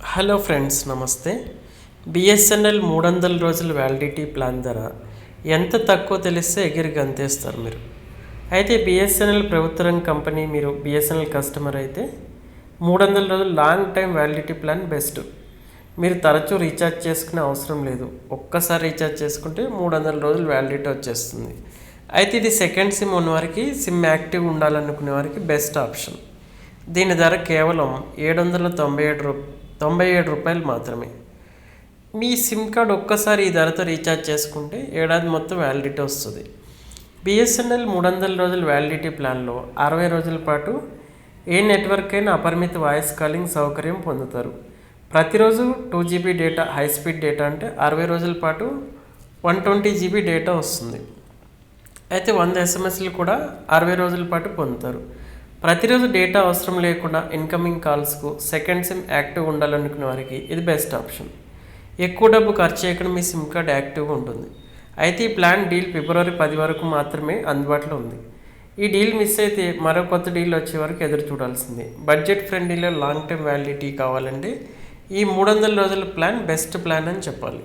Hello friends, నమస్తే. BSNL 300 రోజుల validity plan ధర ఎంత తక్కువ తెలిస్తే ఎగిరి గంతేస్తారు మీరు. అయితే బిఎస్ఎన్ఎల్ ప్రభుత్వ రంగ కంపెనీ. మీరు బిఎస్ఎన్ఎల్ కస్టమర్ అయితే 300 రోజులు long time validity plan best. మీరు తరచూ రీఛార్జ్ చేసుకునే అవసరం లేదు. ఒక్కసారి రీఛార్జ్ చేసుకుంటే 300 రోజులు వ్యాలిడిటీ వచ్చేస్తుంది. అయితే ఇది సెకండ్ సిమ్ ఉన్న వారికి, సిమ్ యాక్టివ్ ఉండాలనుకునే వారికి బెస్ట్ ఆప్షన్. దీని ధర కేవలం 797 రూపాయలు మాత్రమే. మీ సిమ్ కార్డ్ ఒక్కసారి ఈ ధరతో రీఛార్జ్ చేసుకుంటే ఏడాది మొత్తం వ్యాలిడిటీ వస్తుంది. బిఎస్ఎన్ఎల్ 300 రోజుల వ్యాలిడిటీ ప్లాన్లో 60 రోజుల పాటు ఏ నెట్వర్క్ అయినా అపరిమిత వాయిస్ కాలింగ్ సౌకర్యం పొందుతారు. ప్రతిరోజు 2 GB data, high speed data అంటే 60 రోజుల పాటు 120 GB డేటా వస్తుంది. అయితే 100 SMSలు కూడా 60 రోజుల పాటు పొందుతారు. ప్రతిరోజు డేటా అవసరం లేకుండా ఇన్కమింగ్ కాల్స్కు సెకండ్ సిమ్ యాక్టివ్ ఉండాలనుకునే వారికి ఇది బెస్ట్ ఆప్షన్. ఎక్కువ డబ్బు ఖర్చు చేయకుండా మీ సిమ్ కార్డ్ యాక్టివ్గా ఉంటుంది. అయితే ఈ ప్లాన్ డీల్ ఫిబ్రవరి 10 వరకు మాత్రమే అందుబాటులో ఉంది. ఈ డీల్ మిస్ అయితే మరో కొత్త డీల్ వచ్చే వరకు ఎదురు చూడాల్సిందే. బడ్జెట్ ఫ్రెండ్లీలో లాంగ్ టర్మ్ వ్యాలిడిటీ కావాలంటే ఈ 300 రోజుల ప్లాన్ బెస్ట్ ప్లాన్ అని చెప్పాలి.